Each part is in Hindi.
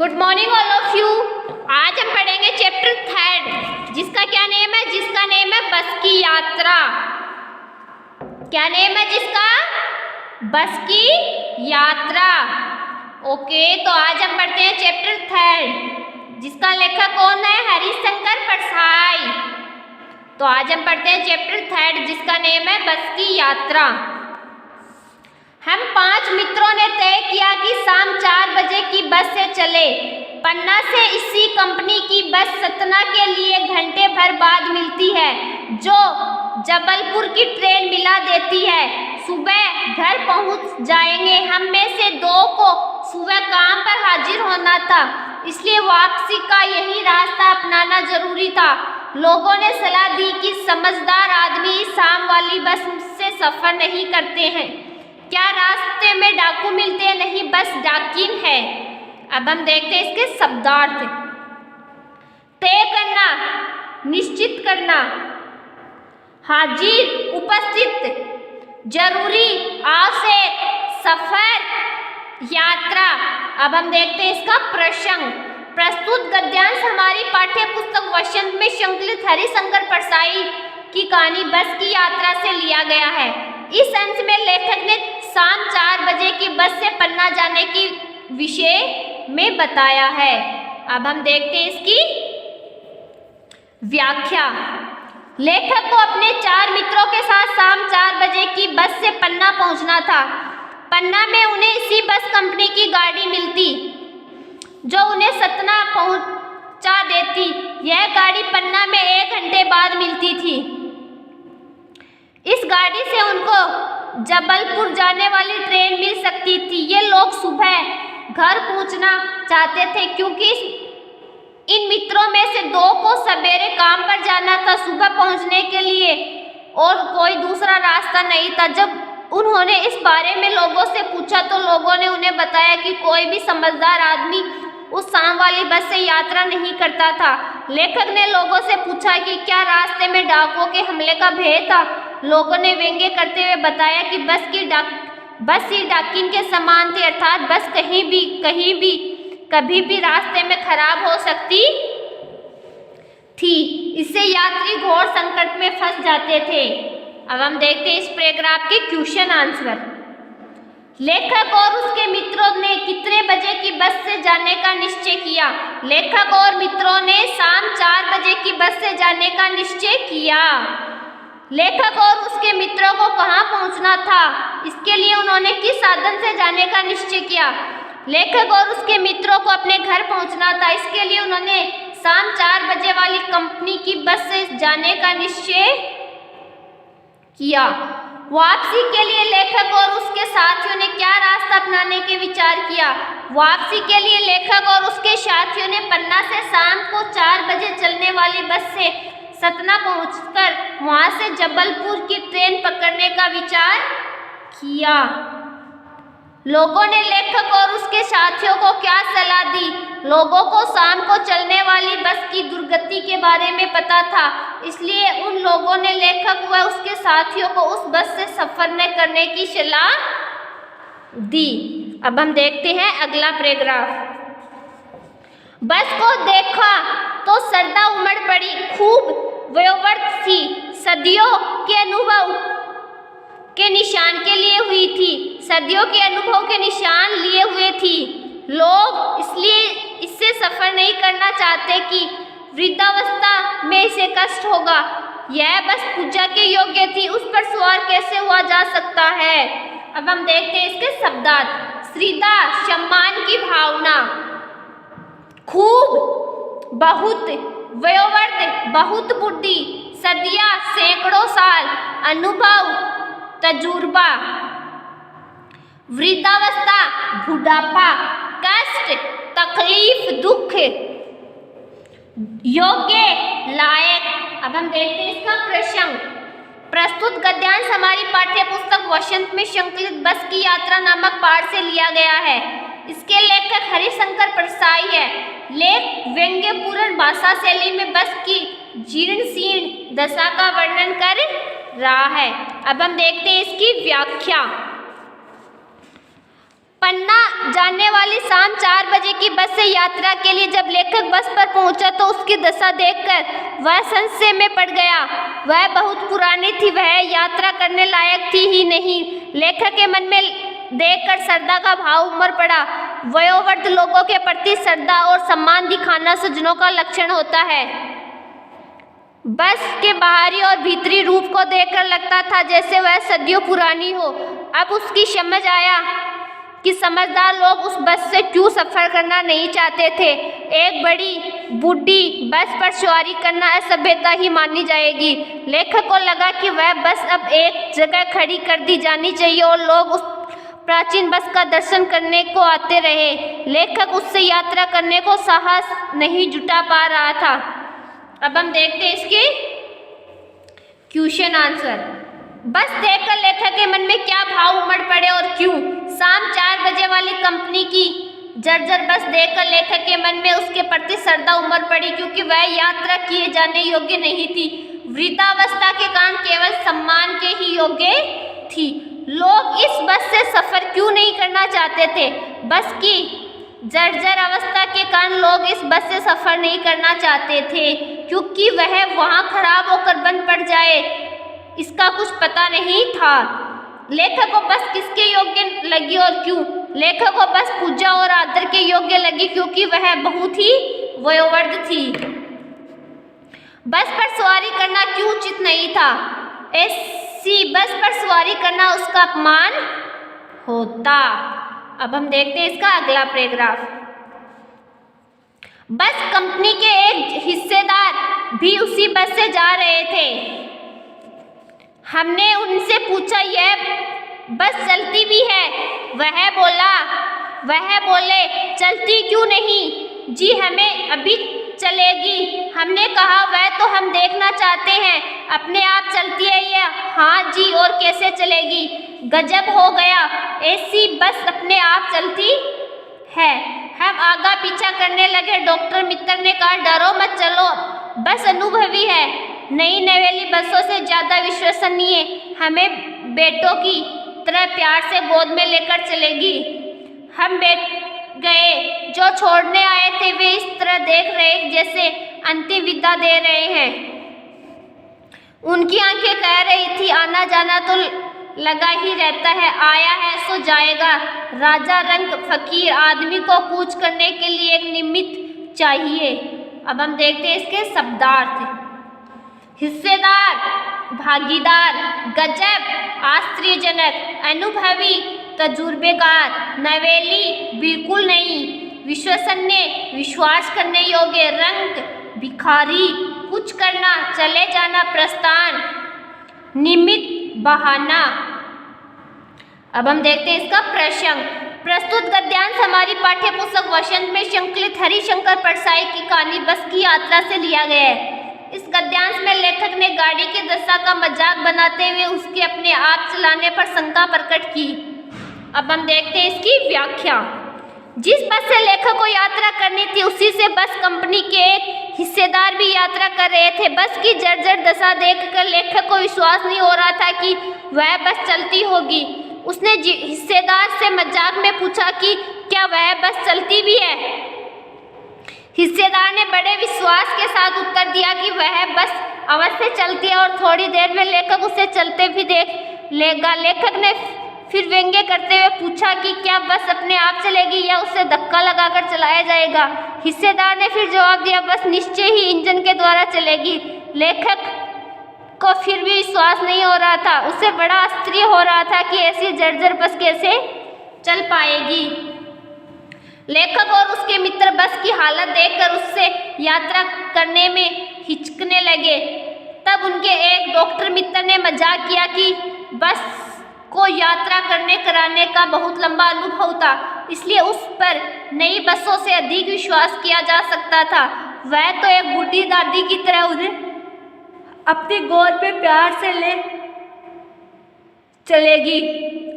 Good morning all of you. आज हम पढ़ेंगे चैप्टर 3 जिसका क्या नेम है? जिसका नेम है बस की यात्रा। क्या नेम है जिसका? बस की यात्रा। ओके, तो आज हम पढ़ते हैं चैप्टर 3 जिसका लेखक कौन है? हरिशंकर परसाई। तो आज हम पढ़ते हैं चैप्टर 3 जिसका नेम है बस की यात्रा। हम 5 मित्रों ने तय किया कि शाम 4 बजे की बस से चले। पन्ना से इसी कंपनी की बस सतना के लिए घंटे भर बाद मिलती है, जो जबलपुर की ट्रेन मिला देती है। सुबह घर पहुंच जाएंगे। हम में से 2 को सुबह काम पर हाजिर होना था, इसलिए वापसी का यही रास्ता अपनाना जरूरी था। लोगों ने सलाह दी कि समझदार आदमी शाम वाली बस से सफर नहीं करते हैं। क्या रास्ते में डाकू मिलते हैं? नहीं, बस डाकिन है। अब हम देखते हैं इसके शब्दार्थ। तय करना, निश्चित करना, हाजिर, उपस्थित, जरूरी, आवश्यक, सफर, यात्रा। अब हम देखते हैं इसका प्रसंग। प्रस्तुत गद्यांश हमारी पाठ्य पुस्तक वसंत में संकलित हरिशंकर परसाई की कहानी बस की यात्रा से लिया गया है। इस अंश में लेखक ने शाम 4 बजे की बस से पन्ना जाने की विषय में बताया है। अब हम देखते हैं इसकी व्याख्या। लेखक को अपने 4 मित्रों के साथ शाम 4 बजे की बस से पन्ना पहुंचना था। पन्ना में उन्हें इसी बस कंपनी की गाड़ी मिलती जो उन्हें सतना पहुंचा देती। यह गाड़ी पन्ना में 1 घंटे बाद मिलती थी। इस गाड़ी से उनको जबलपुर जाने वाली ट्रेन मिल सकती थी। ये लोग सुबह घर पहुंचना चाहते थे क्योंकि इन मित्रों में से 2 को सवेरे काम पर जाना था। सुबह पहुंचने के लिए और कोई दूसरा रास्ता नहीं था। जब उन्होंने इस बारे में लोगों से पूछा तो लोगों ने उन्हें बताया कि कोई भी समझदार आदमी उस शाम वाली बस से यात्रा नहीं करता था। लेखक ने लोगों से पूछा कि क्या रास्ते में डाकुओं के हमले का भय था। लोगों ने व्यंग्य करते हुए बताया कि बस ही डाकिन के समान थी, अर्थात बस कहीं भी कभी भी रास्ते में खराब हो सकती थी। इससे यात्री घोर संकट में फंस जाते थे। अब हम देखते हैं इस पैराग्राफ के क्वेश्चन आंसर। लेखक और उसके मित्रों ने कितने बजे की बस से जाने का निश्चय किया? लेखक और मित्रों ने शाम 4 बजे की बस से जाने का निश्चय किया। लेखक और उसके मित्रों को कहाँ पहुँचना था? इसके लिए उन्होंने किस साधन से जाने का निश्चय किया? लेखक और उसके मित्रों को अपने घर पहुँचना था, इसके लिए उन्होंने शाम 4 बजे वाली कंपनी की बस से जाने का निश्चय किया। वापसी के लिए लेखक और उसके साथियों ने क्या रास्ता अपनाने के विचार किया? वापसी के लिए लेखक और उसके साथियों ने पन्ना से शाम को 4 बजे चलने वाली बस से सतना पहुंचकर वहां से जबलपुर की ट्रेन पकड़ने का विचार किया। लोगों ने लेखक और उसके साथियों को क्या सलाह दी? लोगों को शाम को चलने वाली बस की दुर्गति के बारे में पता था, इसलिए उन लोगों ने लेखक व उसके साथियों को उस बस से सफर न करने की सलाह दी। अब हम देखते हैं अगला पैराग्राफ। बस को देखा तो श्रद्धा उमड़ पड़ी। खूब वयोवृद्ध थी, सदियों के अनुभव के निशान के लिए हुई थी, सदियों के अनुभव के निशान लिए हुए थी। लोग इसलिए इससे सफर नहीं करना चाहते कि वृद्धावस्था में इसे कष्ट होगा। यह बस पूजा के योग्य थी, उस पर सवार कैसे हुआ जा सकता है? अब हम देखते हैं इसके शब्दार्थ। श्रद्धा, सम्मान की भावना। खूब, बहुत, वयोवृद्ध, बहुत बुढ़ी, सदियां, सैकड़ों साल, अनुभव, तजुर्बा, वृद्धावस्था, बुढ़ापा, कष्ट, तकलीफ, दुख, योग्य, लायक। अब हम देखते हैं इसका प्रसंग। प्रस्तुत गद्यांश हमारी पाठ्य पुस्तक वसंत में संकलित बस की यात्रा नामक पाठ से लिया गया है। इसके लेखक हरिशंकर परसाई है। लेख व्यंग्यपूर्ण भाषा शैली में बस की जीर्ण शीर्ण दशा का वर्णन कर रहा है। अब हम देखते हैं इसकी व्याख्या। पन्ना जाने वाली शाम 4 बजे की बस से यात्रा के लिए जब लेखक बस पर पहुंचा तो उसकी दशा देखकर वह संशय में पड़ गया। वह बहुत पुरानी थी, वह यात्रा करने लायक थी ही नहीं। लेखक के मन में देखकर श्रद्धा का भाव उमड़ पड़ा। वयोवृद्ध लोगों के प्रति श्रद्धा और सम्मान दिखाना सज्जनों का लक्षण होता है। बस के बाहरी और भीतरी रूप को देखकर लगता था जैसे वह सदियों पुरानी हो। अब उसकी समझ आया कि समझदार लोग उस बस से क्यों सफर करना नहीं चाहते थे। एक बड़ी बूढ़ी बस पर सवारी करना असभ्यता ही मानी जाएगी। लेखक को लगा कि वह बस अब एक जगह खड़ी कर दी जानी चाहिए और लोग उस प्राचीन बस का दर्शन करने को आते रहे। लेखक उससे यात्रा करने को साहस नहीं जुटा पा रहा था। अब हम देखते हैं इसके क्वेश्चन आंसर। बस देखकर लेखक के मन में क्या भाव उमड़ पड़े और क्यों। शाम 4 बजे वाली कंपनी की जर्जर बस देखकर लेखक के मन में उसके प्रति श्रद्धा उमड़ पड़ी, क्योंकि वह यात्रा किए जाने योग्य नहीं थी। वृद्धावस्था के कारण केवल सम्मान के ही योग्य थी। लोग इस बस से सफर क्यों नहीं करना चाहते थे। बस की जर्जर अवस्था के कारण लोग इस बस से सफर नहीं करना चाहते थे, क्योंकि वह वहां खराब होकर बंद पड़ जाए इसका कुछ पता नहीं था। लेखक को बस किसके योग्य लगी और क्यों। लेखक को बस पूजा और आदर के योग्य लगी, क्योंकि वह बहुत ही वयोवृद्ध थी। बस पर सवारी करना क्यों उचित नहीं था। ऐसी बस पर सवारी करना उसका अपमान होता। अब हम देखते हैं इसका अगला पैराग्राफ। बस कंपनी के एक हिस्सेदार भी उसी बस से जा रहे थे। हमने उनसे पूछा, यह बस चलती भी है। वह बोले चलती क्यों नहीं जी, हमें अभी चलेगी। हमने कहा वह तो हम देखना चाहते हैं, अपने आप चलती है या। हाँ जी, और कैसे चलेगी। गजब हो गया, ऐसी बस अपने आप चलती है। हम आगा पीछा करने लगे। डॉक्टर मित्र ने कहा, डरो मत, चलो, बस अनुभवी है, नई नवेली बसों से ज़्यादा विश्वसनीय, हमें बेटों की तरह प्यार से गोद में लेकर चलेगी। हम बैठ गए। जो छोड़ने आए थे वे इस तरह देख रहे जैसे अंतिम विदा दे रहे हैं। उनकी आंखें कह रही थी, आना जाना तो लगा ही रहता है, आया है सो जाएगा। राजा रंग फकीर आदमी को कूच करने के लिए एक निमित्त चाहिए। अब हम देखते हैं इसके शब्दार्थ। हिस्सेदार, भागीदार, गजब, आश्चर्यजनक, अनुभवी, तजुर्बेकार, नवेली, बिल्कुल नहीं, विश्वसनीय, विश्वास करने योग्य, रंग, भिखारी, कुछ करना, चले जाना, प्रस्थान, निमित्त, बहाना। अब हम देखते हैं इसका प्रसंग। प्रस्तुत गद्यांश हमारी पाठ्य पुस्तक वसंत में संकलित हरिशंकर परसाई की कहानी बस की यात्रा से लिया गया है। इस गद्यांश में लेखक ने गाड़ी की दशा का मजाक बनाते हुए उसके अपने आप चलाने पर शंका प्रकट की। अब हम देखते हैं इसकी व्याख्या। जिस बस से लेखक को यात्रा करनी थी उसी से बस कंपनी के एक हिस्सेदार भी यात्रा कर रहे थे। बस की जर्जर दशा देखकर लेखक को विश्वास नहीं हो रहा था कि वह बस चलती होगी। उसने हिस्सेदार से मजाक में पूछा कि क्या वह बस चलती भी है। हिस्सेदार ने बड़े विश्वास के साथ उत्तर दिया कि वह बस अवश्य चलती है और थोड़ी देर में लेखक उसे चलते भी देख लेगा। लेखक ने फिर व्यंग्य करते हुए पूछा कि क्या बस अपने आप चलेगी या उसे धक्का लगाकर चलाया जाएगा। हिस्सेदार ने फिर जवाब दिया, बस निश्चय ही इंजन के द्वारा चलेगी। लेखक को फिर भी विश्वास नहीं हो रहा था। उसे बड़ा आश्चर्य हो रहा था कि ऐसी जर्जर बस कैसे चल पाएगी। लेखक और उसके मित्र बस की हालत देखकर उससे यात्रा करने में हिचकने लगे। तब उनके एक डॉक्टर मित्र ने मजाक किया कि बस को यात्रा कराने का बहुत लंबा अनुभव था, इसलिए उस पर नई बसों से अधिक विश्वास किया जा सकता था। वह तो एक बूढ़ी दादी की तरह उन्हें अपनी गोद पे प्यार से ले चलेगी।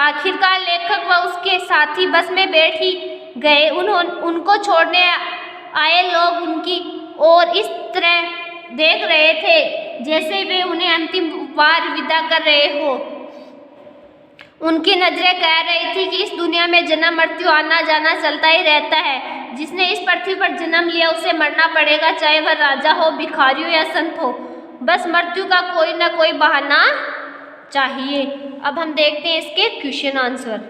आखिरकार लेखक व उसके साथी बस में बैठ ही गए। उनको छोड़ने आए लोग उनकी ओर इस तरह देख रहे थे जैसे वे उन्हें अंतिम बार विदा कर रहे हो। उनकी नजरें कह रही थी कि इस दुनिया में जन्म मृत्यु आना जाना चलता ही रहता है। जिसने इस पृथ्वी पर जन्म लिया उसे मरना पड़ेगा, चाहे वह राजा हो, भिखारी हो या संत हो। बस मृत्यु का कोई ना कोई बहाना चाहिए। अब हम देखते हैं इसके क्वेश्चन आंसर।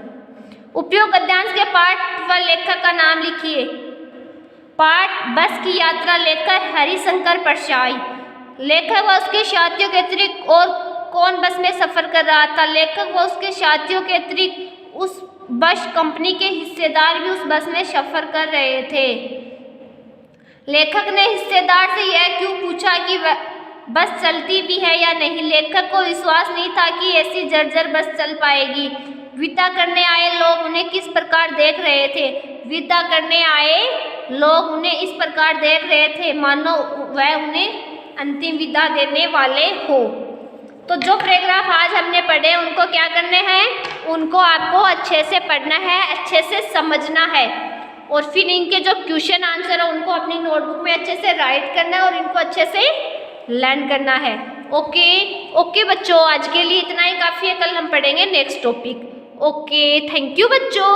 उपयोग गद्यांश के पाठ व लेखक का नाम लिखिए। पाठ बस की यात्रा लेकर हरिशंकर परशाई। लेखक व उसके साथियों के अतिरिक्त और कौन बस में सफर कर रहा था? लेखक व उसके साथियों के अतिरिक्त उस बस कंपनी के हिस्सेदार भी उस बस में सफर कर रहे थे। लेखक ने हिस्सेदार से यह क्यों पूछा कि वह बस चलती भी है या नहीं? लेखक को विश्वास नहीं था कि ऐसी जर्जर बस चल पाएगी। विदा करने आए लोग उन्हें किस प्रकार देख रहे थे? विदा करने आए लोग उन्हें इस प्रकार देख रहे थे मानो वह उन्हें अंतिम विदा देने वाले हो। तो जो पैराग्राफ आज हमने पढ़े उनको क्या करने हैं? उनको आपको अच्छे से पढ़ना है, अच्छे से समझना है और फिर इनके जो क्वेश्चन आंसर है उनको अपनी नोटबुक में अच्छे से राइट करना है और इनको अच्छे से लर्न करना है। ओके बच्चों, आज के लिए इतना ही काफ़ी है। कल हम पढ़ेंगे next topic. Okay, thank you बच्चों।